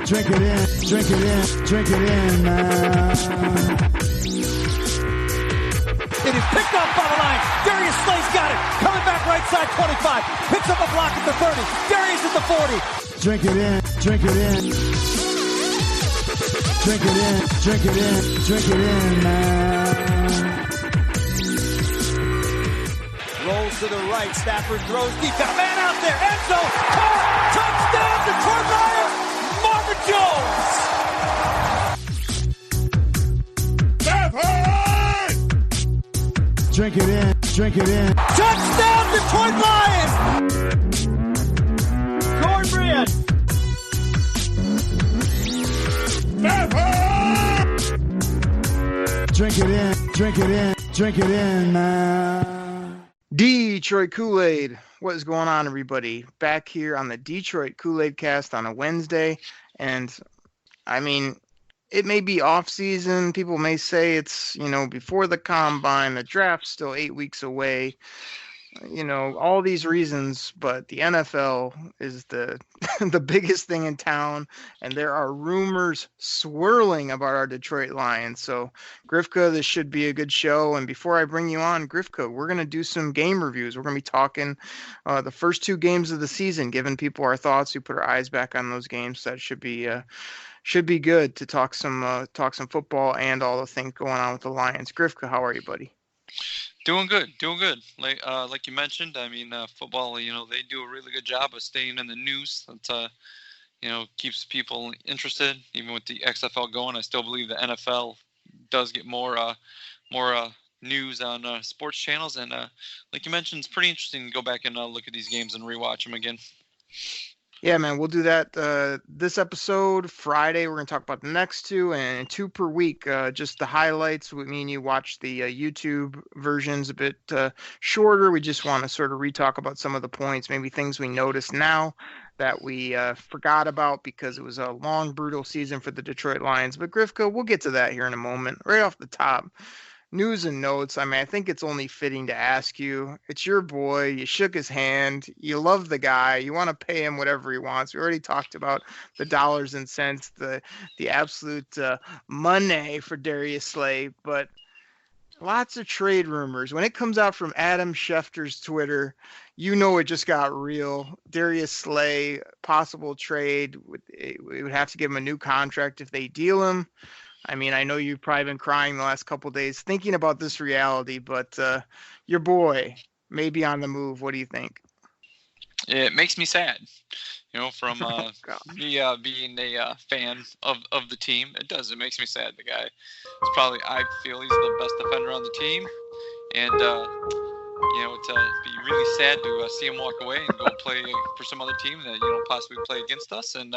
Drink it in, drink it in, drink it in, man. It is picked off by the line. Darius Slay's got it. Coming back right side 25. Picks up a block at the 30. Darius at the 40. Drink it in, drink it in. Drink it in, drink it in, drink it in, man. Rolls to the right. Stafford throws deep. Got a man out there. End zone. Caught. Touchdown, Detroit Lions. Marvin Jones. Stafford! Drink it in, drink it in. Touchdown, Detroit Lions. Cornbread. Stafford! Drink it in, drink it in, drink it in, man. Detroit Koolaid, what is going on, everybody? Back here on the Detroit Koolaid Cast on a Wednesday, and I mean, it may be off season. People may say it's, before the combine, the draft's still 8 weeks away, all these reasons, but the NFL is the the biggest thing in town, and there are rumors swirling about our Detroit Lions. So, Grifka, this should be a good show. And before I bring you on, Grifka, we're going to do some game reviews. We're going to be talking the first 2 games of the season, giving people our thoughts. We put our eyes back on those games. That should be good to talk some football and all the things going on with the Lions. Grifka, how are you, buddy? Doing good. Like you mentioned, I mean, football, they do a really good job of staying in the news. That, keeps people interested. Even with the XFL going, I still believe the NFL does get more news on sports channels. And like you mentioned, it's pretty interesting to go back and look at these games and rewatch them again. Yeah, man, we'll do that this episode. Friday, we're going to talk about the next 2, and 2 per week, just the highlights. Me and you watch the YouTube versions a bit shorter. We just want to sort of re-talk about some of the points, maybe things we noticed now that we forgot about because it was a long, brutal season for the Detroit Lions. But Grifka, we'll get to that here in a moment. Right off the top, news and notes. I mean, I think it's only fitting to ask you. It's your boy. You shook his hand. You love the guy. You want to pay him whatever he wants. We already talked about the dollars and cents, the absolute money for Darius Slay. But lots of trade rumors. When it comes out from Adam Schefter's Twitter, it just got real. Darius Slay, possible trade. We would have to give him a new contract if they deal him. I mean, I know you've probably been crying the last couple of days thinking about this reality, but your boy may be on the move. What do you think? It makes me sad, from me being a fan of the team. It does. It makes me sad. The guy is probably, I feel he's the best defender on the team. And, it'd be really sad to see him walk away and go play for some other team that, possibly play against us. And,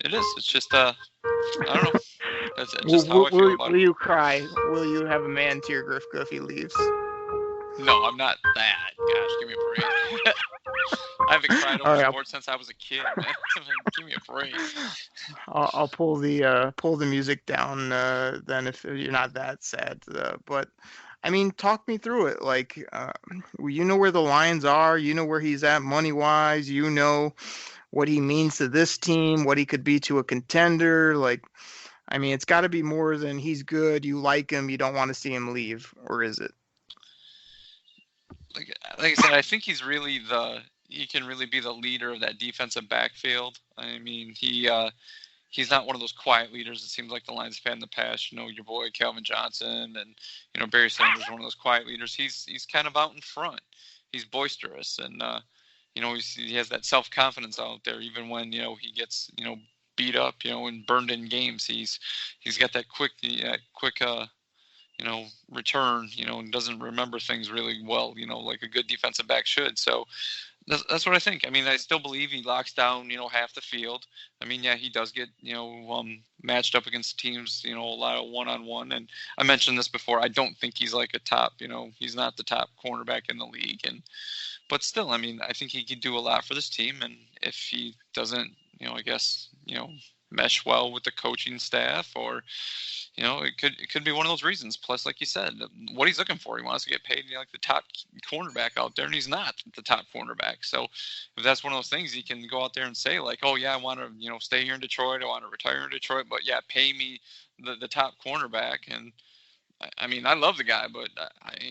it is. It's just, I don't know. That's just how I feel about it. Will you cry? Will you have a man tear, Grifka, if he leaves? No, I'm not that. Gosh, give me a break. I haven't cried over sports since I was a kid, man. Give me a break. I'll pull the music down then if you're not that sad. But I mean, talk me through it. Like, you know where the Lions are. You know where he's at money-wise. You know what he means to this team, what he could be to a contender. Like, I mean, it's got to be more than he's good, you like him, you don't want to see him leave, or is it? Like I said, I think he's really he can really be the leader of that defensive backfield. I mean, he's not one of those quiet leaders. It seems like the Lions have had in the past. Your boy Calvin Johnson and Barry Sanders, one of those quiet leaders. He's kind of out in front. He's boisterous and he has that self-confidence out there. Even when he gets beat up, and burned in games, he's got that quick return, and doesn't remember things really well, like a good defensive back should. So that's what I think. I mean, I still believe he locks down, half the field. I mean, yeah, he does get, matched up against teams, a lot of one-on-one. And I mentioned this before. I don't think he's like a top, he's not the top cornerback in the league. But still, I mean, I think he could do a lot for this team. And if he doesn't, I guess, mesh well with the coaching staff, or it could be one of those reasons. Plus, like you said, what he's looking for, he wants to get paid like the top cornerback out there, and he's not the top cornerback. So if that's one of those things, he can go out there and say like, oh yeah, I want to stay here in Detroit, I want to retire in Detroit, but yeah, pay me the top cornerback. And I mean, I love the guy, but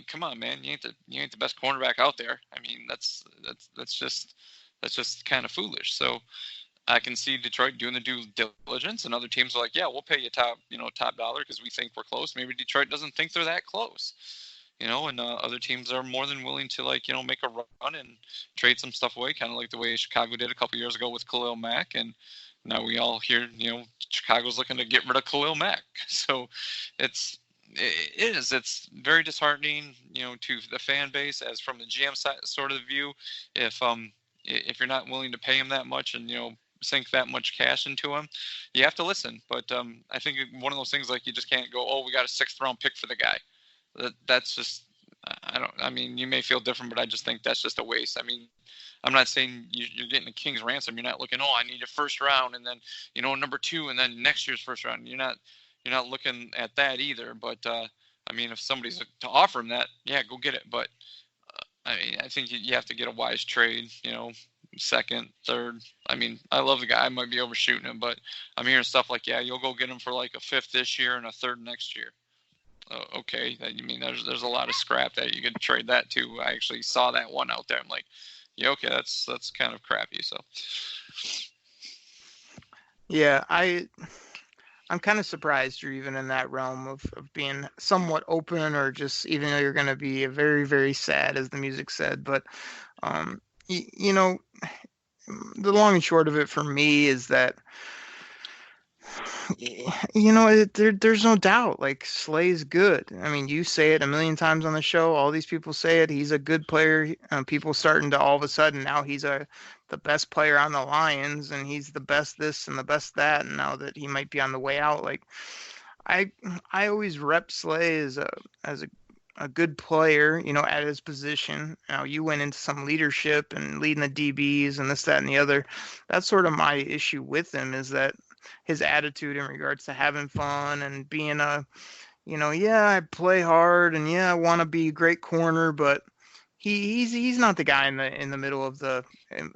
come on, man, you ain't the best cornerback out there. I mean, that's just kind of foolish. So I can see Detroit doing the due diligence, and other teams are like, yeah, we'll pay you top dollar because we think we're close. Maybe Detroit doesn't think they're that close, and other teams are more than willing to make a run and trade some stuff away, kind of like the way Chicago did a couple years ago with Khalil Mack. And now we all hear, Chicago's looking to get rid of Khalil Mack. So it's very disheartening, to the fan base, as from the GM side sort of view. If you're not willing to pay him that much and sink that much cash into him, you have to listen. But I think one of those things, like, you just can't go, oh, we got a 6th round pick for the guy. That's just, I mean, you may feel different, but I just think that's just a waste. I mean, I'm not saying you're getting a king's ransom. You're not looking, oh, I need a 1st round and then number 2 and then next year's 1st round. You're not looking at that either. But I mean, if somebody's to offer him that, yeah, go get it. But I mean, I think you have to get a wise trade, 2nd, 3rd. I mean, I love the guy. I might be overshooting him, but I'm hearing stuff like, yeah, you'll go get him for like a 5th this year and a 3rd next year. Okay, you mean there's a lot of scrap that you could trade that to. I actually saw that one out there. I'm like, yeah, okay, that's kind of crappy. So yeah, I'm kind of surprised you're even in that realm of being somewhat open, or just, even though you're going to be very, very sad, as the music said. But, the long and short of it for me is that, there's no doubt, like, Slay's good. I mean, you say it a million times on the show. All these people say it. He's a good player. People starting to all of a sudden, now he's the best player on the Lions, and he's the best this and the best that. And now that he might be on the way out, like, I always rep Slay as a good player, at his position. Now, you went into some leadership and leading the DBs and this, that, and the other. That's sort of my issue with him, is that his attitude in regards to having fun and being yeah, I play hard, and yeah, I want to be a great corner, but he's not the guy in the middle of the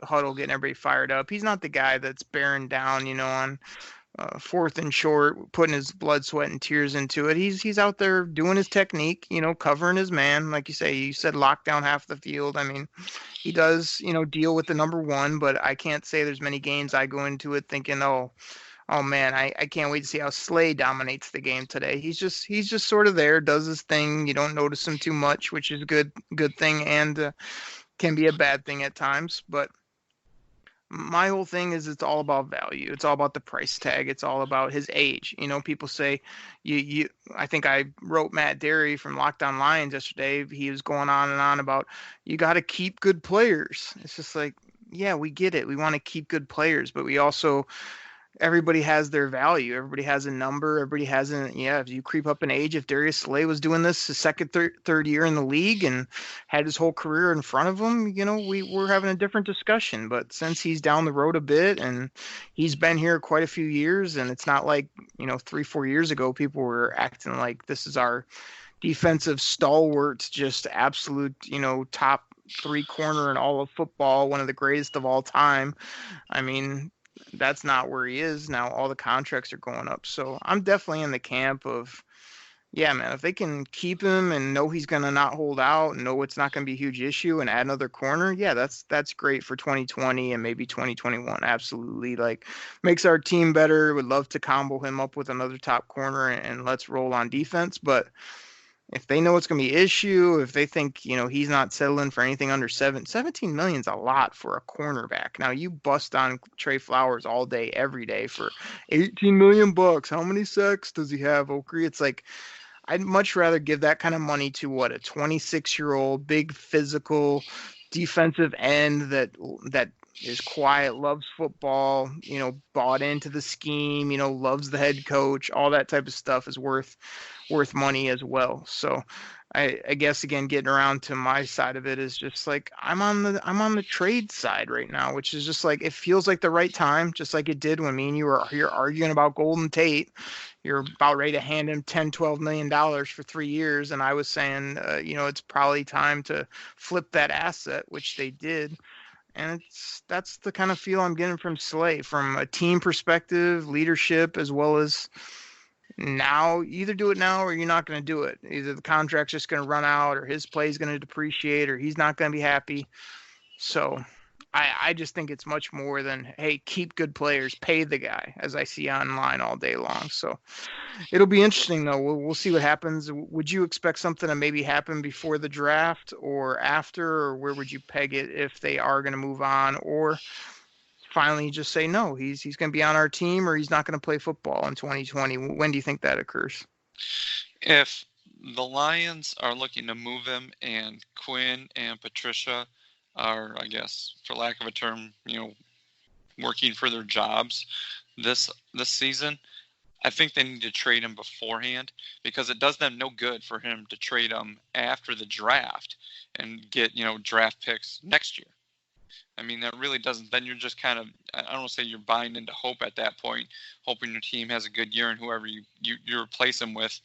huddle getting everybody fired up. He's not the guy that's bearing down, on 4th and short, putting his blood, sweat, and tears into it. He's out there doing his technique, covering his man. Like you said lock down half the field. I mean, he does, deal with the number 1, but I can't say there's many games I go into it thinking, oh man, I can't wait to see how Slay dominates the game today. He's just sort of there, does his thing. You don't notice him too much, which is a good thing, and can be a bad thing at times. But my whole thing is, it's all about value. It's all about the price tag. It's all about his age. People say, I think I wrote Matt Derry from Locked On Lions yesterday. He was going on and on about, you got to keep good players. It's just like, yeah, we get it. We want to keep good players, but we also, everybody has their value. Everybody has a number. Everybody has if you creep up in age, if Darius Slay was doing this his 2nd, 3rd year in the league and had his whole career in front of him, we're having a different discussion. But since he's down the road a bit, and he's been here quite a few years, and it's not like, 3-4 years ago, people were acting like this is our defensive stalwart, just absolute, top 3 corner in all of football, one of the greatest of all time. I mean, that's not where he is now. All the contracts are going up. So I'm definitely in the camp of, yeah, man, if they can keep him and know he's going to not hold out and know it's not going to be a huge issue and add another corner, yeah, that's great for 2020 and maybe 2021. Absolutely. Like, makes our team better. Would love to combo him up with another top corner and let's roll on defense. But if they know it's going to be an issue, if they think, he's not settling for anything under 17 million is a lot for a cornerback. Now, you bust on Trey Flowers all day, every day for $18 million. How many sacks does he have, Oakley? It's like, I'd much rather give that kind of money to a 26-year-old, big physical defensive end that is quiet, loves football, bought into the scheme, loves the head coach. All that type of stuff is worth money as well. So I guess again, getting around to my side of it is just like I'm on the trade side right now, which is just like it feels like the right time, just like it did when me and you were here arguing about Golden Tate. You're about ready to hand him $10-12 million for 3 years, and I was saying, it's probably time to flip that asset, which they did. And that's the kind of feel I'm getting from Slay, from a team perspective, leadership, as well as now. Either do it now or you're not going to do it. Either the contract's just going to run out, or his play is going to depreciate, or he's not going to be happy. So I just think it's much more than, hey, keep good players, pay the guy, as I see online all day long. So it'll be interesting, though. We'll see what happens. Would you expect something to maybe happen before the draft or after, or where would you peg it if they are going to move on, or finally just say, no, he's going to be on our team, or he's not going to play football in 2020? When do you think that occurs? If the Lions are looking to move him and Quinn and Patricia are, I guess, for lack of a term, working for their jobs this season, I think they need to trade him beforehand, because it does them no good for him to trade him after the draft and get, draft picks next year. I mean, that really doesn't. Then you're just kind of, I don't want to say you're buying into hope at that point, hoping your team has a good year and whoever you replace him with,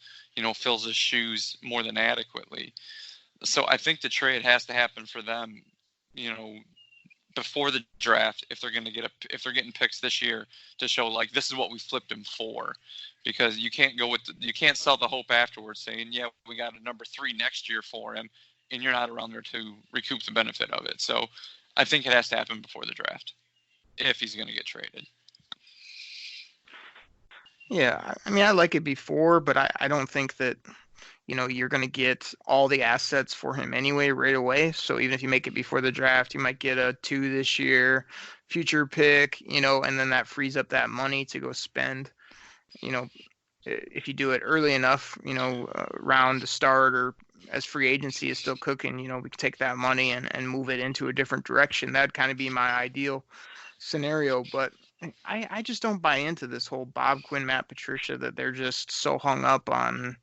fills his shoes more than adequately. So I think the trade has to happen for them, before the draft, if they're getting picks this year, to show like this is what we flipped him for, because you can't you can't sell the hope afterwards saying, yeah, we got a number 3 next year for him, and you're not around there to recoup the benefit of it. So I think it has to happen before the draft if he's going to get traded. Yeah, I mean, I like it before, but I don't think that you're going to get all the assets for him anyway right away. So even if you make it before the draft, you might get a 2 this year, future pick, and then that frees up that money to go spend. If you do it early enough, round the start or as free agency is still cooking, we can take that money and move it into a different direction. That'd kind of be my ideal scenario. But I just don't buy into this whole Bob Quinn, Matt Patricia, that they're just so hung up on,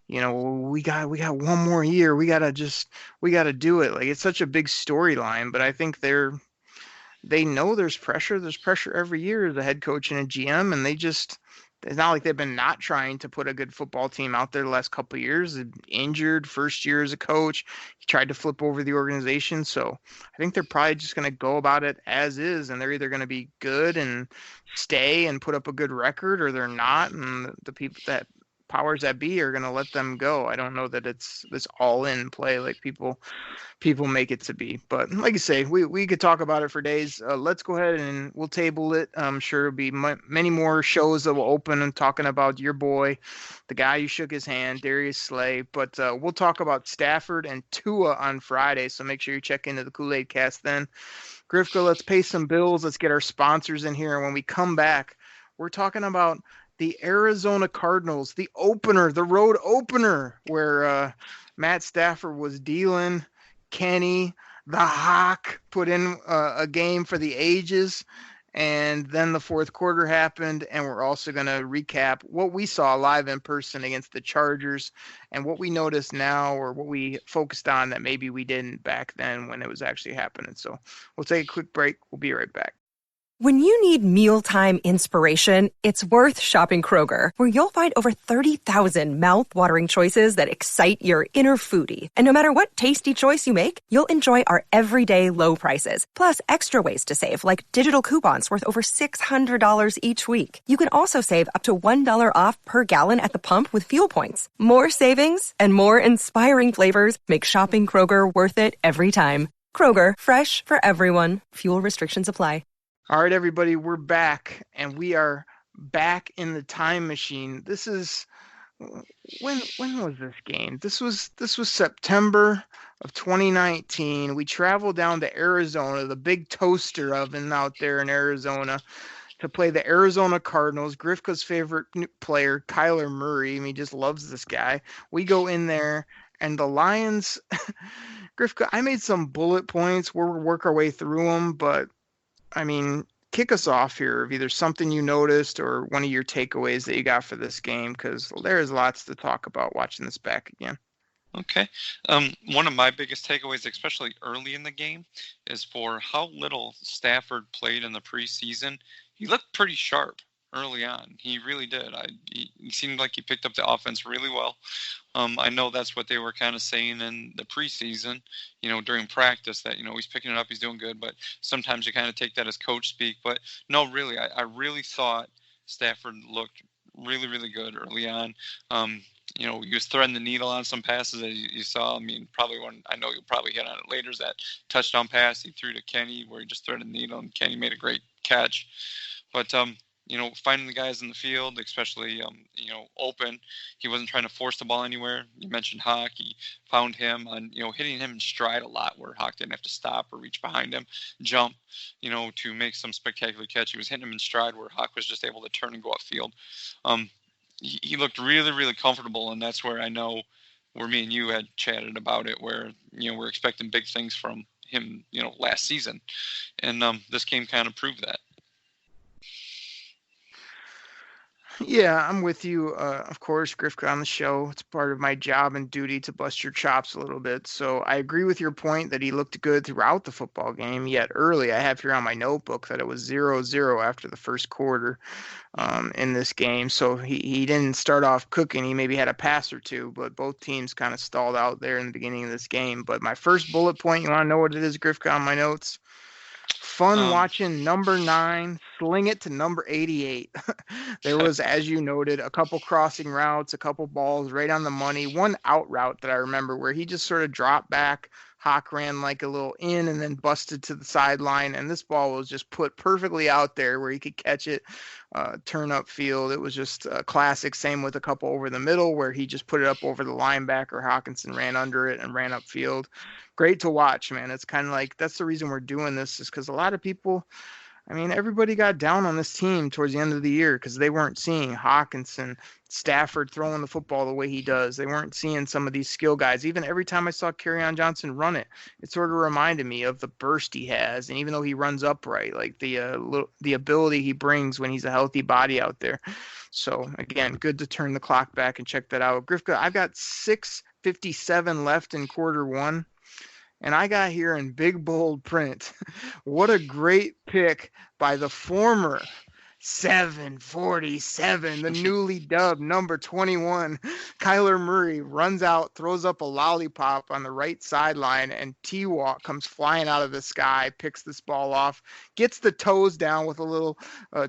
we got one more year. We got to do it. Like, it's such a big storyline, but I think they know there's pressure. There's pressure every year as a head coach and a GM, and it's not like they've been not trying to put a good football team out there the last couple of years. Injured first year as a coach, he tried to flip over the organization. So I think they're probably just going to go about it as is, and they're either going to be good and stay and put up a good record, or they're not, and the people that powers that be are going to let them go. I don't know that it's this all in play like people make it to be. But like I say, we could talk about it for days. Let's go ahead and we'll table it. I'm sure there'll be many more shows that will open and talking about your boy, the guy who shook his hand, Darius Slay. But we'll talk about Stafford and Tua on Friday. So make sure you check into the Koolaid Cast then. Grifka, let's pay some bills. Let's get our sponsors in here. And when we come back, we're talking about the Arizona Cardinals, the road opener, where Matt Stafford was dealing. Kenny, the Hawk, put in a game for the ages. And then the fourth quarter happened, and we're also going to recap what we saw live in person against the Chargers and what we notice now, or what we focused on that maybe we didn't back then when it was actually happening. So we'll take a quick break. We'll be right back. When you need mealtime inspiration, it's worth shopping Kroger, where you'll find over 30,000 mouth-watering choices that excite your inner foodie. And no matter what tasty choice you make, you'll enjoy our everyday low prices, plus extra ways to save, like digital coupons worth over $600 each week. You can also save up to $1 off per gallon at the pump with fuel points. More savings and more inspiring flavors make shopping Kroger worth it every time. Kroger, fresh for everyone. Fuel restrictions apply. All right, everybody, we're back, and we are back in the time machine. This is when was this game? This was September of 2019. We traveled down to Arizona, the big toaster oven out there in Arizona, to play the Arizona Cardinals. Grifka's favorite player, Kyler Murray. I mean, he just loves this guy. We go in there, and the Lions. Grifka, I made some bullet points. We'll work our way through them, but I mean, kick us off here of either something you noticed or one of your takeaways that you got for this game, because there's lots to talk about watching this back again. Okay. One of my biggest takeaways, especially early in the game, is for how little Stafford played in the preseason. He looked pretty sharp early on. He really did. He seemed like he picked up the offense really well. I know that's what they were kind of saying in the preseason, during practice, that, he's picking it up, he's doing good, but sometimes you kind of take that as coach speak. But no, really, I really thought Stafford looked really, really good early on. He was threading the needle on some passes that you saw. I mean, probably one, I know you'll probably hit on it later, is that touchdown pass he threw to Kenny where he just threaded the needle and Kenny made a great catch. But, finding the guys in the field, especially, open, he wasn't trying to force the ball anywhere. You mentioned Hawk. He found him on, hitting him in stride a lot where Hawk didn't have to stop or reach behind him, jump, to make some spectacular catch. He was hitting him in stride where Hawk was just able to turn and go upfield. He looked really, really comfortable, and that's where I know where me and you had chatted about it, where, we're expecting big things from him, last season. And this game kind of proved that. Yeah, I'm with you. Of course, Grifka on the show. It's part of my job and duty to bust your chops a little bit. So I agree with your point that he looked good throughout the football game. Yet early, I have here on my notebook that it was 0-0 after the first quarter in this game. So he didn't start off cooking. He maybe had a pass or two, but both teams kind of stalled out there in the beginning of this game. But my first bullet point, you want to know what it is, Grifka, on my notes? Fun watching number 9 sling it to number 88. There was, as you noted, a couple crossing routes, a couple balls right on the money. One out route that I remember where he just sort of dropped back. Hawk ran like a little in and then busted to the sideline. And this ball was just put perfectly out there where he could catch it, turn up field. It was just a classic. Same with a couple over the middle where he just put it up over the linebacker. Hawkinson ran under it and ran up field. Great to watch, man. It's kind of like, that's the reason we're doing this, is because a lot of people, everybody got down on this team towards the end of the year because they weren't seeing Hawkinson, Stafford throwing the football the way he does. They weren't seeing some of these skill guys. Even every time I saw Kerryon Johnson run it, it sort of reminded me of the burst he has. And even though he runs upright, like the ability he brings when he's a healthy body out there. So again, good to turn the clock back and check that out. Grifka, I've got 6:57 left in quarter one. And I got here in big bold print, what a great pick by the former 747, the newly dubbed number 21. Kyler Murray runs out, throws up a lollipop on the right sideline, and T-Walk comes flying out of the sky, picks this ball off, gets the toes down with a little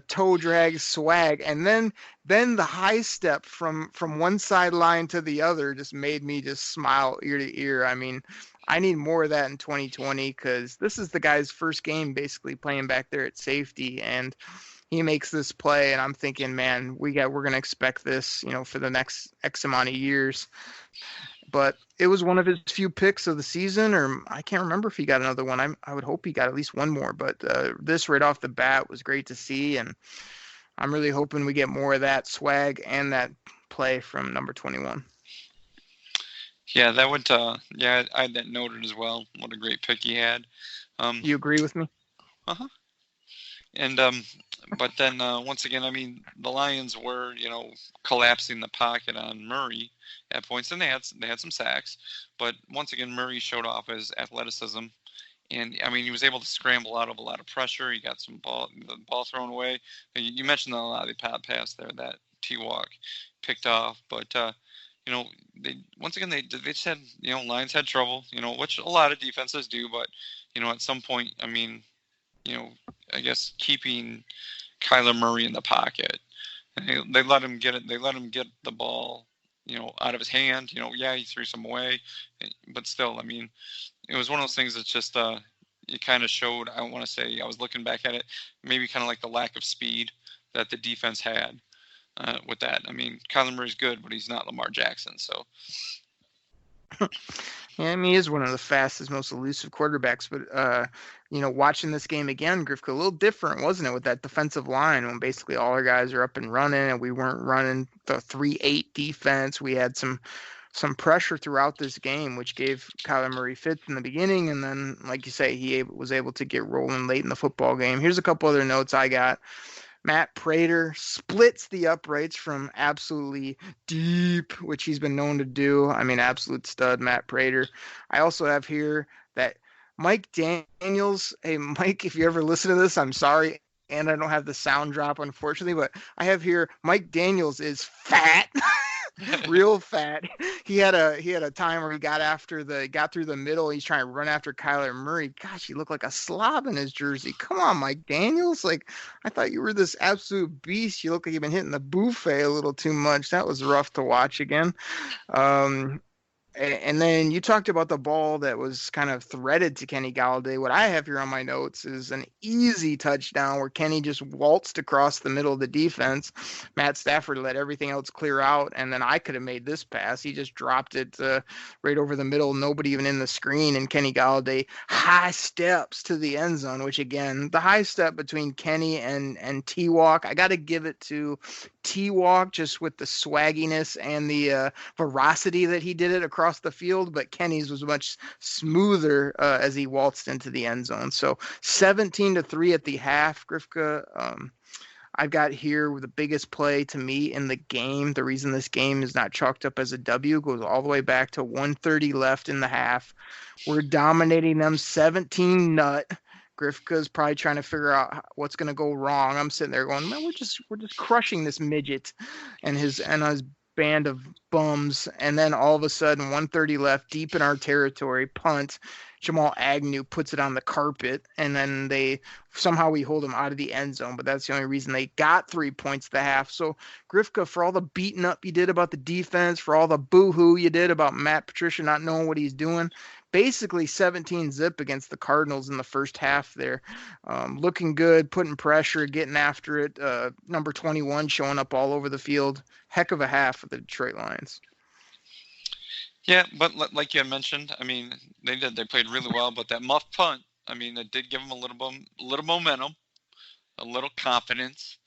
toe drag swag, and then the high step from one sideline to the other just made me just smile ear to ear. I need more of that in 2020 because this is the guy's first game basically playing back there at safety, and he makes this play, and I'm thinking, man, we're going to expect this, for the next X amount of years. But it was one of his few picks of the season, or I can't remember if he got another one. I would hope he got at least one more, but this right off the bat was great to see, and I'm really hoping we get more of that swag and that play from number 21. Yeah, that would. I had that noted as well. What a great pick he had. You agree with me? And but then once again, the Lions were collapsing the pocket on Murray at points, and they had some sacks. But once again, Murray showed off his athleticism, and he was able to scramble out of a lot of pressure. He got the ball thrown away. You mentioned a lot of the pop pass there that T-Walk picked off, but. They just had, Lions had trouble, which a lot of defenses do, but, at some point, I guess keeping Kyler Murray in the pocket, they let him get it. They let him get the ball, out of his hand. He threw some away, but still, it was one of those things that's just, it kind of showed, I want to say, I was looking back at it, maybe kind of like the lack of speed that the defense had. With that, Kyler Murray's good, but he's not Lamar Jackson. So, yeah, he is one of the fastest, most elusive quarterbacks. But watching this game again, Grifka, a little different, wasn't it, with that defensive line when basically all our guys are up and running, and we weren't running the 3-8 defense. We had some pressure throughout this game, which gave Kyler Murray fits in the beginning, and then, like you say, he was able to get rolling late in the football game. Here's a couple other notes I got. Matt Prater splits the uprights from absolutely deep, which he's been known to do. I mean, absolute stud, Matt Prater. I also have here that Mike Daniels. Hey, Mike, if you ever listen to this, I'm sorry. And I don't have the sound drop, unfortunately, but I have here Mike Daniels is fat. Real fat. He had a time where he got through the middle. He's trying to run after Kyler Murray. Gosh, he looked like a slob in his jersey. Come on, Mike Daniels. Like, I thought you were this absolute beast. You look like you've been hitting the buffet a little too much. That was rough to watch again. And then you talked about the ball that was kind of threaded to Kenny Galladay. What I have here on my notes is an easy touchdown where Kenny just waltzed across the middle of the defense. Matt Stafford let everything else clear out, and then I could have made this pass. He just dropped it right over the middle, nobody even in the screen, and Kenny Galladay high steps to the end zone, which, again, the high step between Kenny and T-Walk, I got to give it to T-Walk just with the swagginess and the veracity that he did it across the field, but Kenny's was much smoother as he waltzed into the end zone. So 17-3 at the half, Grifka. I've got here the biggest play to me in the game. The reason this game is not chalked up as a W goes all the way back to 1:30 left in the half. We're dominating them 17-0. Grifka's probably trying to figure out what's going to go wrong. I'm sitting there going, man, we're just crushing this midget and his band of bums. And then all of a sudden, 1:30 left, deep in our territory, punt. Jamal Agnew puts it on the carpet, and then we hold him out of the end zone. But that's the only reason they got 3 points at the half. So Grifka, for all the beating up you did about the defense, for all the boo-hoo you did about Matt Patricia not knowing what he's doing, basically 17-0 against the Cardinals in the first half there. Looking good, putting pressure, getting after it. Number 21 showing up all over the field. Heck of a half for the Detroit Lions. Yeah, but like you had mentioned, I mean, they played really well, but that muff punt, I mean, it did give them a little momentum, a little confidence,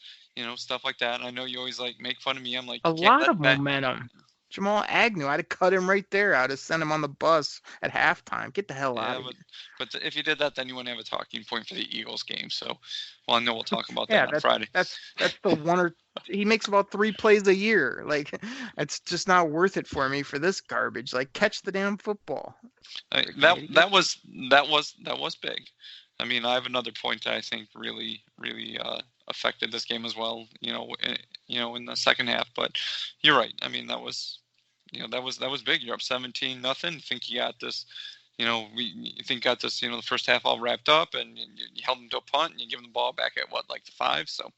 stuff like that. I know you always make fun of me. I'm like, a lot of momentum. Jamal Agnew, I'd have cut him right there. I'd have sent him on the bus at halftime. Get the hell out of here. But if you did that, then you wouldn't have a talking point for the Eagles game. So, well, I know we'll talk about that on Friday. That's the one he makes about 3 plays a year. Like, it's just not worth it for me for this garbage. Like, catch the damn football. That was big. I mean, I have another point that I think really affected this game as well. In the second half. But you're right. I mean, that was big. You're up 17-0. You think you got this. Got this. The first half all wrapped up, and you held them to a punt, and you give them the ball back at the 5. So,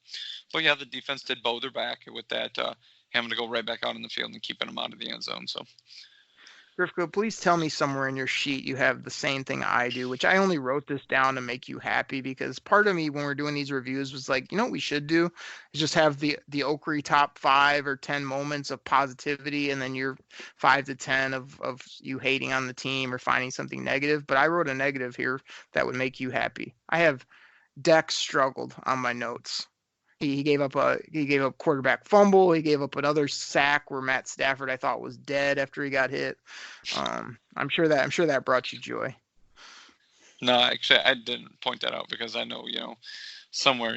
but yeah, the defense did bow their back with that, having to go right back out in the field and keeping them out of the end zone. So. Grifko, please tell me somewhere in your sheet you have the same thing I do, which I only wrote this down to make you happy, because part of me when we're doing these reviews was like, what we should do is just have the Oakery top 5 or 10 moments of positivity, and then your 5 to 10 of you hating on the team or finding something negative. But I wrote a negative here that would make you happy. I have Dex struggled on my notes. He gave up quarterback fumble. He gave up another sack where Matt Stafford I thought was dead after he got hit. I'm sure that brought you joy. No, actually, I didn't point that out because I know somewhere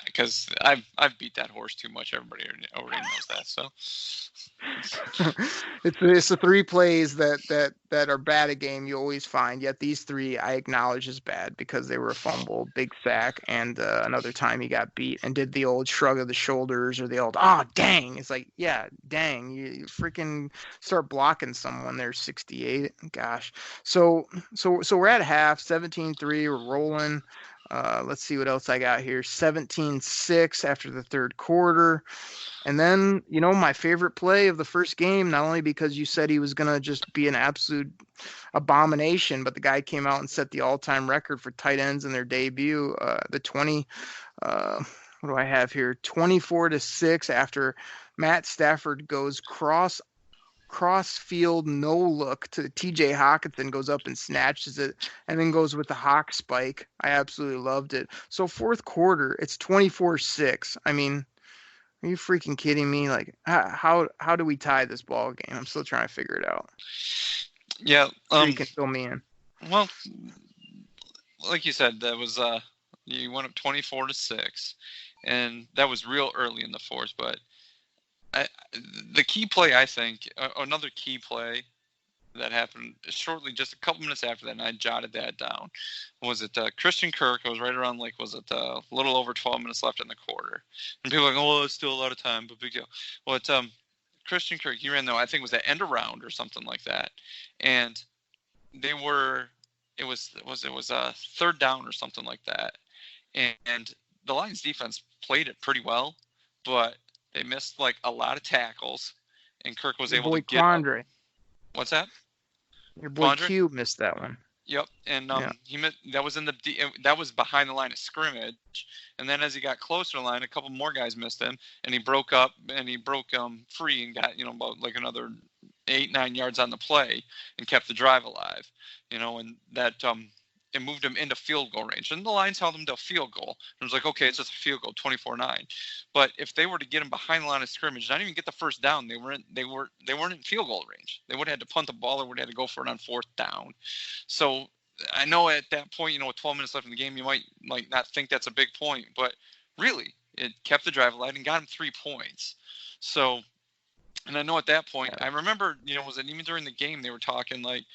because I've beat that horse too much. Everybody already knows that. So it's the 3 plays that are bad a game you always find. Yet these 3 I acknowledge as bad because they were a fumble, big sack, and another time he got beat and did the old shrug of the shoulders or the old dang. It's like, yeah, dang, you freaking start blocking someone. They're 68. Gosh. So we're at half, 17-3. We're rolling. Let's see what else I got here. 17-6 after the third quarter. And then, my favorite play of the first game, not only because you said he was going to just be an absolute abomination, but the guy came out and set the all-time record for tight ends in their debut. The 20, what do I have here? 24-6 after Matt Stafford goes cross field no look to TJ Hawkinson, goes up and snatches it, and then goes with the hawk spike. I absolutely loved it. So fourth quarter, it's 24-6. I mean, are you freaking kidding me? Like, how do we tie this ball game? I'm still trying to figure it out. Yeah, you can fill me in. Well, like you said, that was You went up 24-6, and that was real early in the fourth. But the key play, I think, another key play that happened shortly, just a couple minutes after that, and I jotted that down, was it Christian Kirk? It was right around, like, was it a little over 12 minutes left in the quarter? And people are like, oh, it's still a lot of time, but big deal. Well, it's Christian Kirk, he ran, though, I think it was the end around or something like that. And it was a third down or something like that. And the Lions defense played it pretty well, but they missed, like, a lot of tackles, and Kirk was able to get Quandre. What's that? Your boy Q missed that one. Yep, and he missed, that was behind the line of scrimmage, and then as he got closer to the line, a couple more guys missed him, and he broke free and got about like another 8-9 yards on the play and kept the drive alive, and that it moved him into field goal range, and the Lions held him to a field goal. It was like, okay, it's just a field goal, 24-9. But if they were to get him behind the line of scrimmage, not even get the first down, they weren't in field goal range. They would have had to punt the ball or would have had to go for it on fourth down. So I know at that point, with 12 minutes left in the game, you might not think that's a big point, but really, it kept the drive alive and got him 3 points. So, and I know at that point, I remember, was it even during the game they were talking like,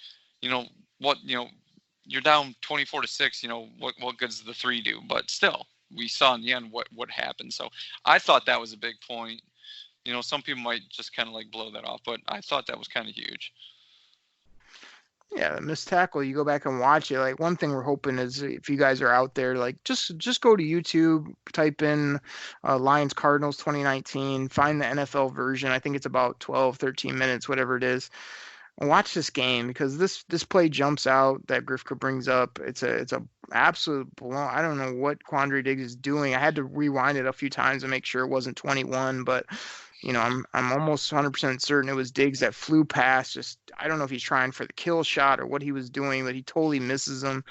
you're down 24-6, what good does the 3 do? But still, we saw in the end what happened. So I thought that was a big point. Some people might just kind of like blow that off, but I thought that was kind of huge. Yeah, the missed tackle, you go back and watch it. Like, one thing we're hoping is if you guys are out there, like, just go to YouTube, type in Lions Cardinals 2019, find the NFL version. I think it's about 12, 13 minutes, whatever it is. Watch this game, because this play jumps out that Grifka brings up. It's a absolute blow. I don't know what Quandre Diggs is doing. I had to rewind it a few times to make sure it wasn't 21, but I'm almost 100% certain it was Diggs that flew past. Just, I don't know if he's trying for the kill shot or what he was doing, but he totally misses him.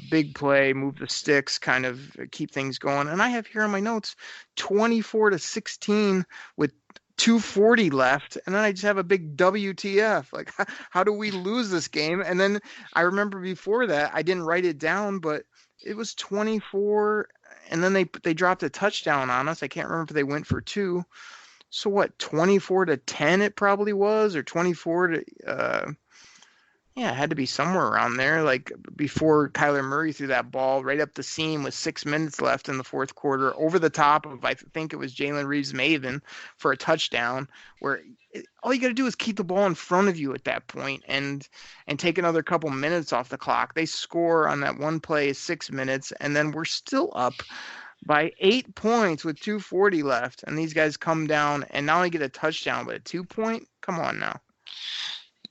Big play, move the sticks, kind of keep things going. And I have here on my notes 24-16 with 2:40 left, and then I just have a big WTF. Like, how do we lose this game? And then I remember before that, I didn't write it down, but it was 24, and then they dropped a touchdown on us. I can't remember if they went for 2. So what, 24-10 it probably was, or 24 to it had to be somewhere around there, like before Kyler Murray threw that ball right up the seam with 6 minutes left in the fourth quarter, over the top of, I think it was Jalen Reeves-Maven for a touchdown, where all you got to do is keep the ball in front of you at that point and take another couple minutes off the clock. They score on that one play 6 minutes, and then we're still up by 8 points with 2:40 left, and these guys come down and not only get a touchdown, but a 2-point? Come on now.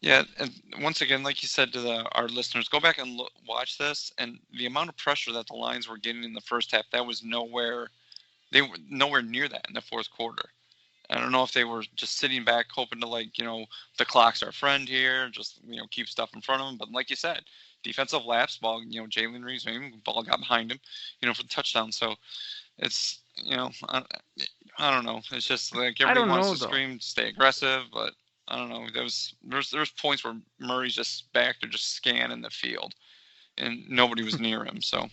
Yeah, and once again, like you said to our listeners, go back and watch this, and the amount of pressure that the Lions were getting in the first half, they were nowhere near that in the fourth quarter. I don't know if they were just sitting back hoping to, the clock's our friend here, just, keep stuff in front of them. But like you said, defensive lapse ball, Jalen Reeves, maybe ball got behind him, for the touchdown. So it's, I don't know. It's just like everybody wants to scream, stay aggressive, but I don't know. There's points where Murray's just back there, just scanning the field, and nobody was near him. So,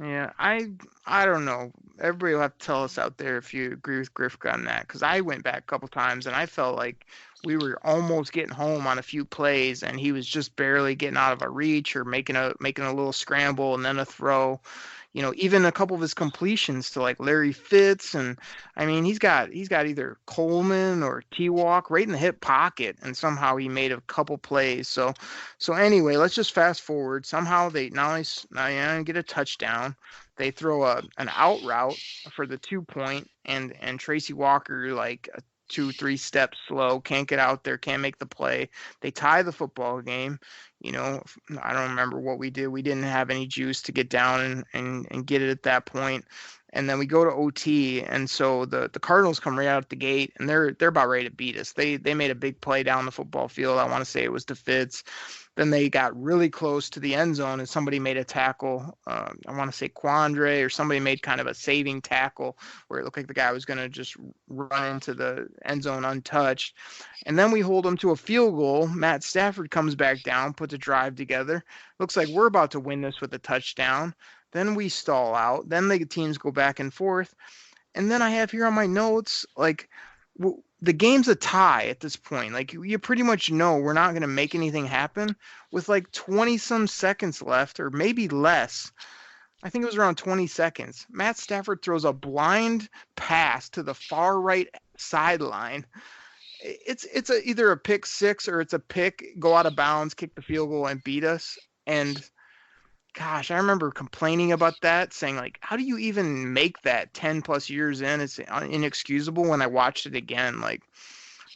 yeah, I don't know. Everybody will have to tell us out there if you agree with Grifka on that, because I went back a couple times and I felt like we were almost getting home on a few plays, and he was just barely getting out of a reach or making a little scramble and then a throw. Even a couple of his completions to like Larry Fitz, and I mean he's got either Coleman or T-Walk right in the hip pocket, and somehow he made a couple plays. So anyway, let's just fast forward. Somehow they not only get a touchdown, they throw an out route for the 2-point, and Tracy Walker 2-3 steps slow, can't get out there, can't make the play. They tie the football game. I don't remember what we did. We didn't have any juice to get down and get it at that point. And then we go to OT, and so the Cardinals come right out the gate, and they're about ready to beat us. They made a big play down the football field. I want to say it was to Fitz. Then they got really close to the end zone, and somebody made a tackle. I want to say Quandre, or somebody made kind of a saving tackle where it looked like the guy was going to just run into the end zone untouched. And then we hold them to a field goal. Matt Stafford comes back down, puts a drive together. Looks like we're about to win this with a touchdown. Then we stall out. Then the teams go back and forth. And then I have here on my notes, like, the game's a tie at this point. Like, you pretty much know we're not going to make anything happen with like 20-some seconds left, or maybe less. I think it was around 20 seconds. Matt Stafford throws a blind pass to the far right sideline. It's either a pick six or it's a pick, go out of bounds, kick the field goal, and beat us. And gosh, I remember complaining about that, saying like, how do you even make that 10 plus years in? It's inexcusable. When I watched it again, like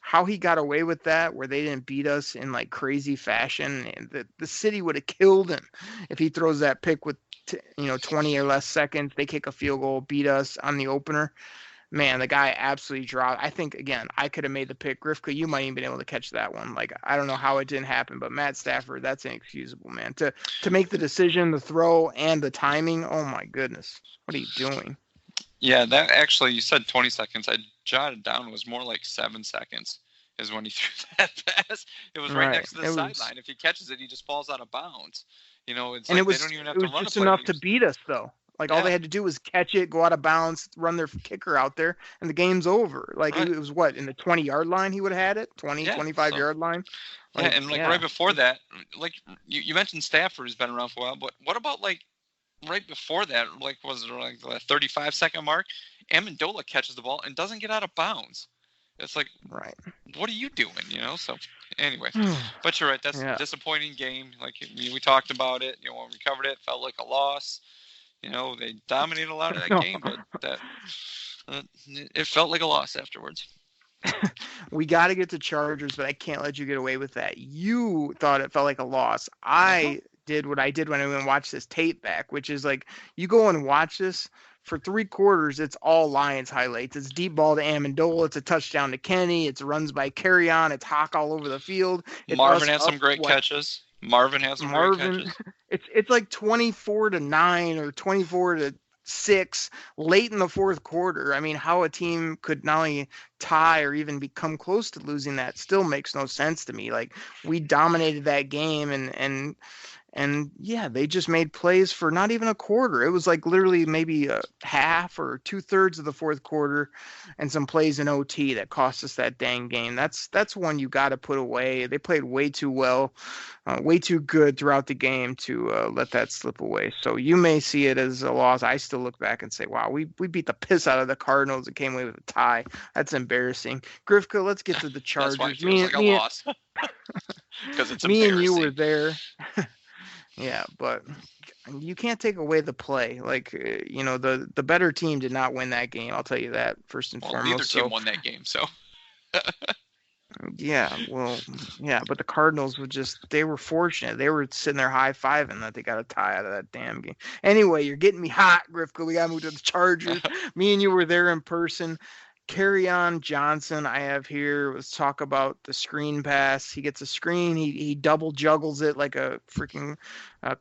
how he got away with that, where they didn't beat us in like crazy fashion, and the city would have killed him if he throws that pick with 20 or less seconds. They kick a field goal, beat us on the opener. Man, the guy absolutely dropped. I think, again, I could have made the pick. Grifka, you might even been able to catch that one. Like, I don't know how it didn't happen, but Matt Stafford, that's inexcusable, man. To make the decision, the throw, and the timing, oh my goodness. What are you doing? Yeah, that actually, you said 20 seconds. I jotted down, it was more like 7 seconds is when he threw that pass. It was right next to the sideline. If he catches it, he just falls out of bounds. It's and like it was, they don't even have it to was run just a play. enough to beat us, though. Like, all they had to do was catch it, go out of bounds, run their kicker out there, and the game's over. Like, it was what, in the 20-yard line he would have had it? 25-yard line? Like, right before that, like, you mentioned Stafford has been around for a while, but what about, like, right before that, like, was it like the 35-second mark? Amendola catches the ball and doesn't get out of bounds. It's like, what are you doing, So, anyway, but you're right. That's a disappointing game. Like, we talked about it. When we covered it, it felt like a loss. They dominated a lot of that game, but it felt like a loss afterwards. We got to get to Chargers, but I can't let you get away with that. You thought it felt like a loss. I did what I did when I went and watched this tape back, which is like, you go and watch this. For 3 quarters, it's all Lions highlights. It's deep ball to Amendola. It's a touchdown to Kenny. It's runs by Carry-On. It's Hawk all over the field. Marvin had some great catches. Marvin has some great catches. It's like 24-9 or 24-6 late in the fourth quarter. I mean, how a team could not only tie or even become close to losing that still makes no sense to me. Like, we dominated that game, and yeah, they just made plays for not even a quarter. It was like literally maybe a half or 2/3 of the fourth quarter and some plays in OT that cost us that dang game. That's one you got to put away. They played way too well, way too good throughout the game to let that slip away. So you may see it as a loss. I still look back and say, wow, we beat the piss out of the Cardinals and came away with a tie. That's embarrassing. Grifka, let's get to the Chargers. That's why it feels like a loss. Because it's me embarrassing. And you were there. Yeah, but you can't take away the play. Like, the better team did not win that game. I'll tell you that first and foremost. Neither team won that game, so. Yeah, but the Cardinals they were fortunate. They were sitting there high-fiving that they got a tie out of that damn game. Anyway, you're getting me hot, Grifka. We got to move to the Chargers. Me and you were there in person. Carry-On Johnson, I have here. Let's talk about the screen pass. He gets a screen. He double juggles it like a freaking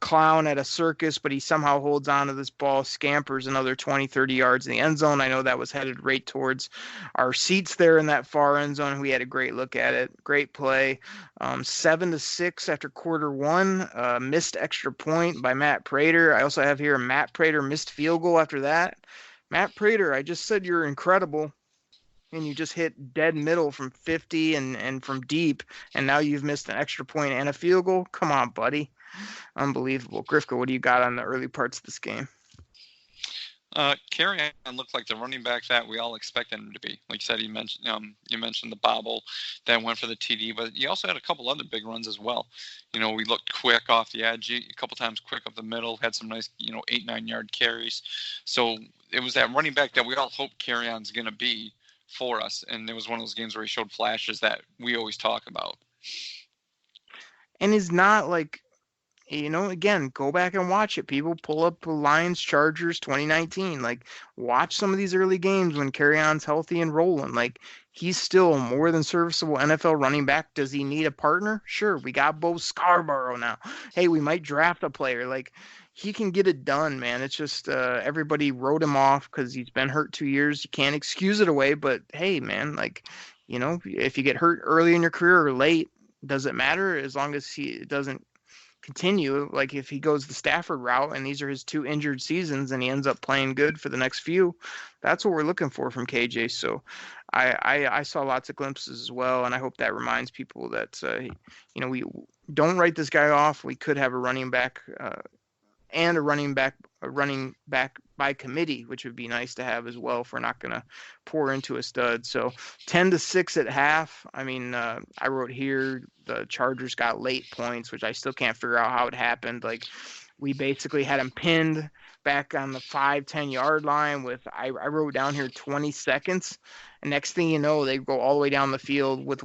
clown at a circus, but he somehow holds on to this ball, scampers another 20, 30 yards in the end zone. I know that was headed right towards our seats there in that far end zone. We had a great look at it. Great play. 7-6 after quarter one. Missed extra point by Matt Prater. I also have here Matt Prater missed field goal after that. Matt Prater, I just said you're incredible. And you just hit dead middle from 50 and from deep, and now you've missed an extra point and a field goal? Come on, buddy. Unbelievable. Grifka, what do you got on the early parts of this game? Carry-On looked like the running back that we all expected him to be. Like you said, you mentioned the bobble that went for the TD, but you also had a couple other big runs as well. We looked quick off the edge, a couple times quick up the middle, had some nice, 8-9 yard carries. So it was that running back that we all hope Carry-On's going to be for us, and it was one of those games where he showed flashes that we always talk about. And is not like, again, go back and watch it. People pull up the Lions Chargers 2019. Like, watch some of these early games when Carry-On's healthy and rolling. Like, he's still a more than serviceable NFL running back. Does he need a partner? Sure, we got Bo Scarborough now. Hey, we might draft a player. Like, he can get it done, man. It's just everybody wrote him off because he's been hurt 2 years. You can't excuse it away, but hey, man, like, if you get hurt early in your career or late, does it matter? As long as he doesn't continue, like if he goes the Stafford route and these are his 2 injured seasons and he ends up playing good for the next few, that's what we're looking for from KJ. So I saw lots of glimpses as well, and I hope that reminds people that we don't write this guy off. We could have a running back and a running back by committee, which would be nice to have as well if we're not going to pour into a stud. So 10-6 at half. I mean, I wrote here the Chargers got late points, which I still can't figure out how it happened. Like, we basically had them pinned back on the 5-10 yard line with, I wrote down here 20 seconds. And next thing you know, they go all the way down the field with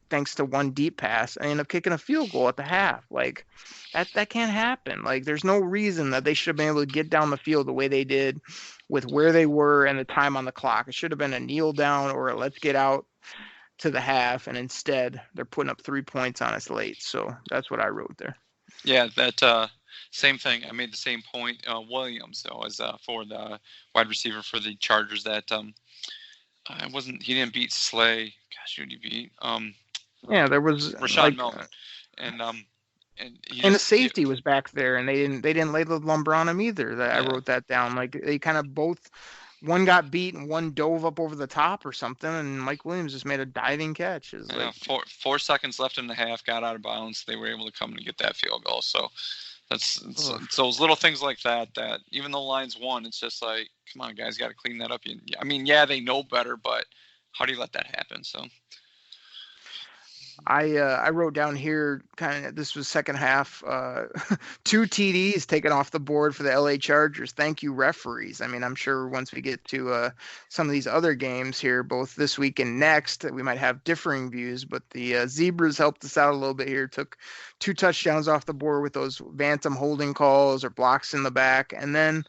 thanks to one deep pass, and end up kicking a field goal at the half. Like, that can't happen. Like, there's no reason that they should have been able to get down the field the way they did with where they were and the time on the clock. It should have been a kneel down or a let's get out to the half, and instead they're putting up 3 points on us late. So that's what I wrote there. Yeah, that same thing. I made the same point. Williams was for the wide receiver for the Chargers that he didn't beat Slay. Gosh, who did he beat? Yeah, there was Rashad Melvin. And the safety was back there, and they didn't lay the lumber on him either. I wrote that down. Like, they kind of both, one got beat and one dove up over the top or something, and Mike Williams just made a diving catch. Like, 4 seconds left in the half, got out of bounds. They were able to come and get that field goal. So it's those little things like that even though Lions won, it's just like, come on, guys, got to clean that up. I mean, yeah, they know better, but how do you let that happen? So I wrote down here kind of, this was second half, 2 TDs taken off the board for the LA Chargers. Thank you, referees. I mean, I'm sure once we get to some of these other games here, both this week and next, we might have differing views, but the Zebras helped us out a little bit here, took 2 touchdowns off the board with those phantom holding calls or blocks in the back. And then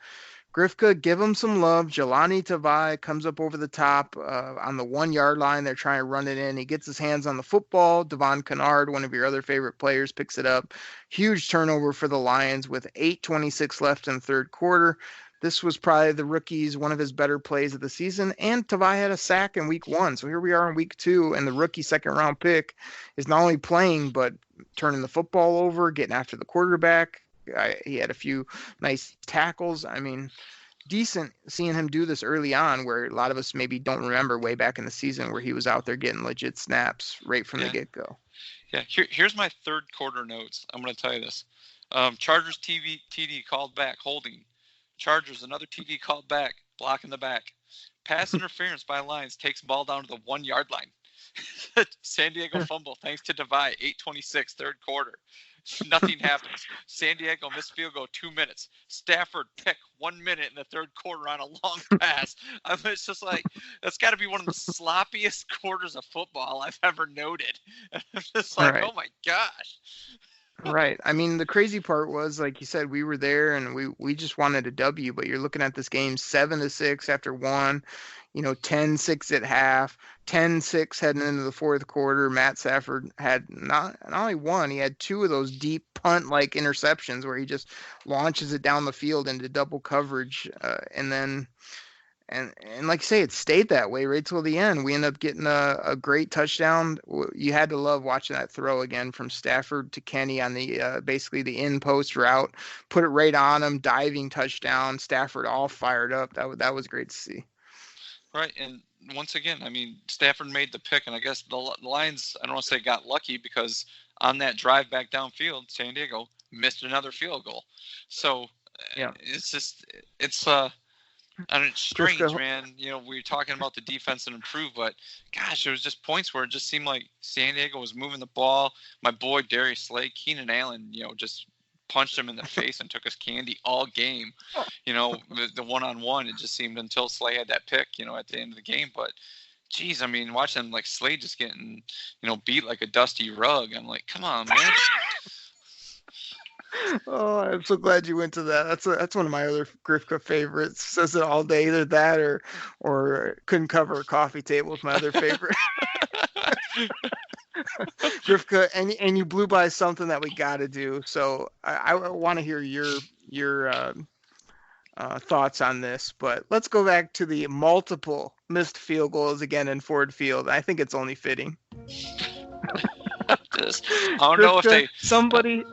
Grifka, give him some love. Jelani Tavai comes up over the top on the 1 yard line. They're trying to run it in. He gets his hands on the football. Devon Kennard, one of your other favorite players, picks it up. Huge turnover for the Lions with 8:26 left in the third quarter. This was probably the rookie's one of his better plays of the season. And Tavai had a sack in week 1. So here we are in week 2, and the rookie second-round pick is not only playing, but turning the football over, getting after the quarterback. He had a few nice tackles. I mean, decent seeing him do this early on, where a lot of us maybe don't remember way back in the season where he was out there getting legit snaps right from the get-go. Yeah, here's my third quarter notes. I'm going to tell you this. Chargers TD called back, holding. Chargers, another TD called back, block in the back. Pass interference by Lions takes ball down to the 1 yard line. San Diego fumble thanks to Tavai, 8:26 third quarter. Nothing happens. San Diego missed field goal 2 minutes. Stafford pick 1 minute in the third quarter on a long pass. It's just like, that's got to be one of the sloppiest quarters of football I've ever noted. I'm just like, right. Oh my gosh. Right. I mean, the crazy part was, like you said, we were there and we just wanted a W, but you're looking at this game 7-6 after 1. 10-6 at half, 10-6 heading into the fourth quarter. Matt Stafford had not only one, he had 2 of those deep punt-like interceptions where he just launches it down the field into double coverage. And then, and like you say, it stayed that way right till the end. We end up getting a great touchdown. You had to love watching that throw again from Stafford to Kenny on the basically the in-post route. Put it right on him, diving touchdown. Stafford all fired up. That was great to see. Right, and once again, I mean, Stafford made the pick, and I guess the Lions, I don't want to say got lucky, because on that drive back downfield, San Diego missed another field goal. So yeah, it's strange, man. We were talking about the defense and improve, but gosh, there was just points where it just seemed like San Diego was moving the ball. My boy Darius Slay, Keenan Allen, just punched him in the face and took his candy all game. The one-on-one, it just seemed, until Slay had that pick, at the end of the game. But geez, I mean, watching like Slay just getting, beat like a dusty rug. I'm like, come on, man. Oh, I'm so glad you went to that. That's one of my other Grifka favorites. Says it all day, either that or couldn't cover a coffee table is my other favorite. Grifka, and you blew by something that we got to do. So I want to hear your thoughts on this. But let's go back to the multiple missed field goals again in Ford Field. I think it's only fitting. this. I don't know if they somebody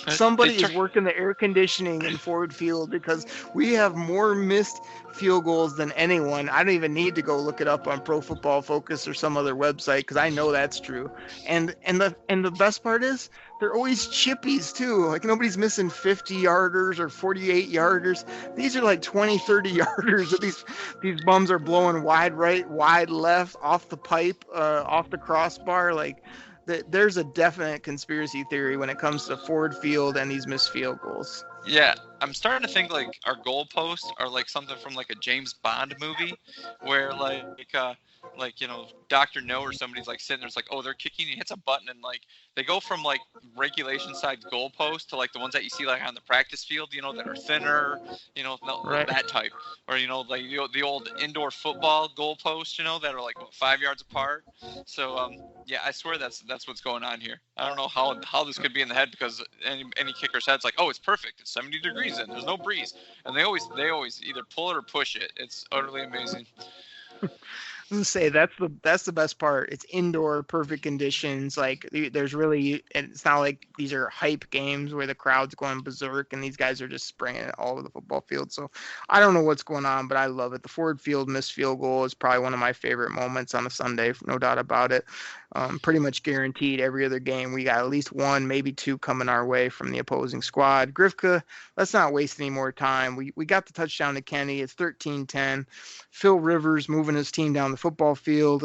they is working the air conditioning in Ford Field, because we have more missed field goals than anyone. I don't even need to go look it up on Pro Football Focus or some other website, because I know that's true. And the best part is they're always chippies too. Like, nobody's missing 50-yarders or 48-yarders. These are like 20, 30-yarders that these bums are blowing wide right, wide left, off the pipe, off the crossbar. Like, there's a definite conspiracy theory when it comes to Ford Field and these missed field goals. Yeah, I'm starting to think like our goalposts are like something from like a James Bond movie, where like you know, Dr. No or somebody's like sitting there, it's like, oh, they're kicking, he hits a button, and like they go from like regulation side goalposts to like the ones that you see like on the practice field, you know, that are thinner, you know, Right. that type, or you know, like the old indoor football goalposts, you know, that are like 5 yards apart. So yeah, I swear that's what's going on here. I don't know how this could be in the head, because any kicker's head's like, oh, it's perfect, it's 70 degrees in, there's no breeze, and they always either pull it or push it. It's utterly amazing. I was gonna say that's the best part. It's indoor, perfect conditions. Like, there's really, it's not like these are hype games where the crowd's going berserk and these guys are just spraying it all over the football field. So I don't know what's going on, but I love it. The Ford Field missed field goal is probably one of my favorite moments on a Sunday, no doubt about it. Pretty much guaranteed every other game we got at least one, maybe two coming our way from the opposing squad. Grifka, let's not waste any more time. We got the touchdown to Kenny. It's 13-10. Phil Rivers moving his team down the football field.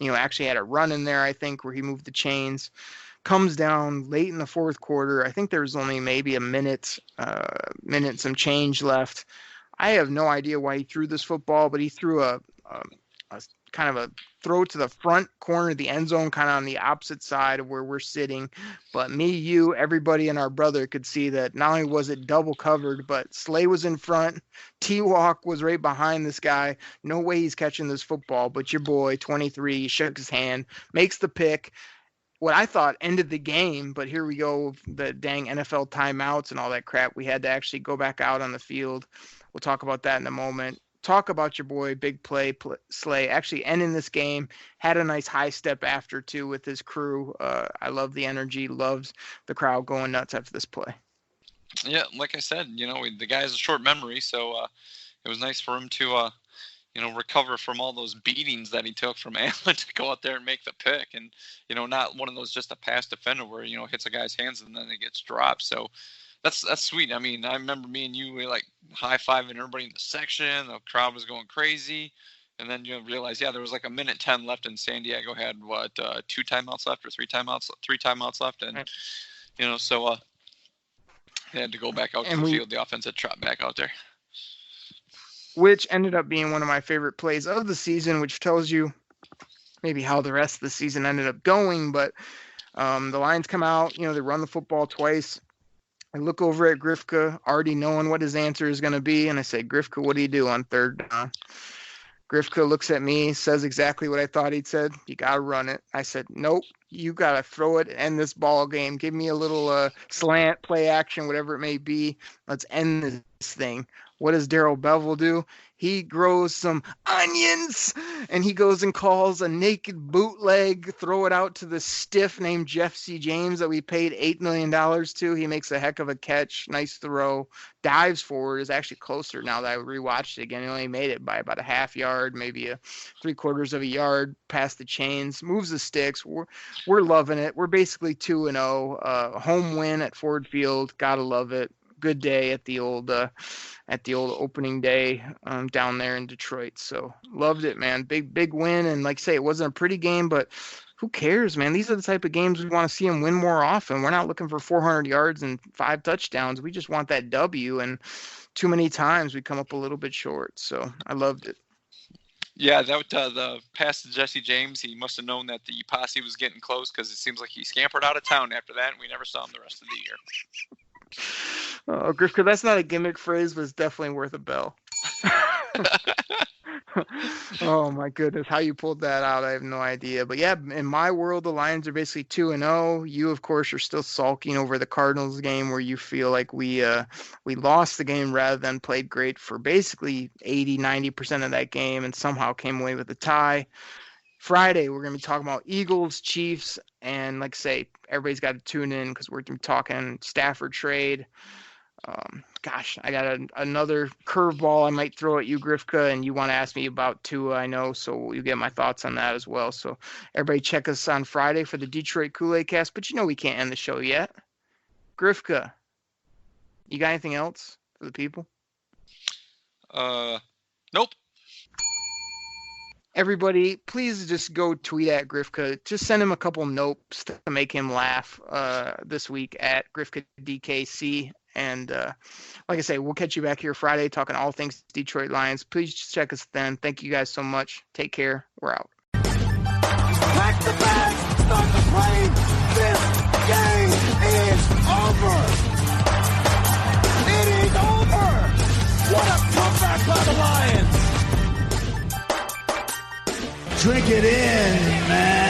Actually had a run in there, I think, where he moved the chains. Comes down late in the fourth quarter. I think there was only maybe a minute, some change left. I have no idea why he threw this football, but he threw a kind of a throw to the front corner of the end zone, kind of on the opposite side of where we're sitting. But me, you, everybody, and our brother could see that not only was it double covered, but Slay was in front. T-Walk was right behind this guy. No way he's catching this football. But your boy, 23, shook his hand, makes the pick. What I thought ended the game, but here we go, the dang NFL timeouts and all that crap. We had to actually go back out on the field. We'll talk about that in a moment. Talk about your boy, big play Slay, actually ending this game. Had a nice high step after, too, with his crew. I love the energy, loves the crowd going nuts after this play. Yeah, like I said, you know, the guy has a short memory, so it was nice for him to, recover from all those beatings that he took from Allen to go out there and make the pick. And, you know, not one of those just a pass defender where, you know, hits a guy's hands and then it gets dropped. So that's sweet. I mean, I remember me and you were like high-fiving everybody in the section. The crowd was going crazy. And then you realize, yeah, there was like a minute 10 left, and San Diego had, 2 timeouts left or 3 timeouts left. And, you know, so they had to go back out to the field. The offense had trot back out there. Which ended up being one of my favorite plays of the season, which tells you maybe how the rest of the season ended up going. But the Lions come out, you know, they run the football twice. I look over at Grifka, already knowing what his answer is going to be, and I say, Grifka, what do you do on third down? Grifka looks at me, says exactly what I thought he'd said. You got to run it. I said, nope, you got to throw it and end this ball game. Give me a little slant, play action, whatever it may be. Let's end this thing. What does Darrell Bevell do? He grows some onions, and he goes and calls a naked bootleg, throw it out to the stiff named Jeff C. James that we paid $8 million to. He makes a heck of a catch. Nice throw. Dives forward. Is actually closer now that I rewatched it again. He only made it by about a half yard, maybe a 3/4 of a yard past the chains. Moves the sticks. We're loving it. We're basically 2-0. Home win at Ford Field. Gotta love it. Good day at the old opening day down there in Detroit. So loved it, man. Big win. And like I say, it wasn't a pretty game, but who cares, man? These are the type of games we want to see them win more often. We're not looking for 400 yards and 5 touchdowns. We just want that W. And too many times we come up a little bit short. So I loved it. Yeah, that the pass to Jesse James, he must have known that the posse was getting close, because it seems like he scampered out of town after that, and we never saw him the rest of the year. Oh, Grifka, that's not a gimmick phrase, but it's definitely worth a bell. Oh my goodness, how you pulled that out, I have no idea. But yeah, in my world, the Lions are basically 2-0. You, of course, are still sulking over the Cardinals game, where you feel like we lost the game rather than played great for basically 80-90% of that game and somehow came away with a tie. Friday, we're going to be talking about Eagles, Chiefs. And like I say, everybody's got to tune in because we're talking Stafford trade. Gosh, I got another curveball I might throw at you, Grifka, and you want to ask me about Tua, I know, so you get my thoughts on that as well. So everybody check us on Friday for the Detroit Koolaid Cast, but we can't end the show yet. Grifka, you got anything else for the people? Nope. Everybody, please just go tweet at Grifka. Just send him a couple notes to make him laugh this week at GrifkaDKC. And like I say, we'll catch you back here Friday talking all things Detroit Lions. Please just check us then. Thank you guys so much. Take care. We're out. Pack the bag, start the plane. This game is over. It is over. What a comeback by the Lions. Drink it in, man.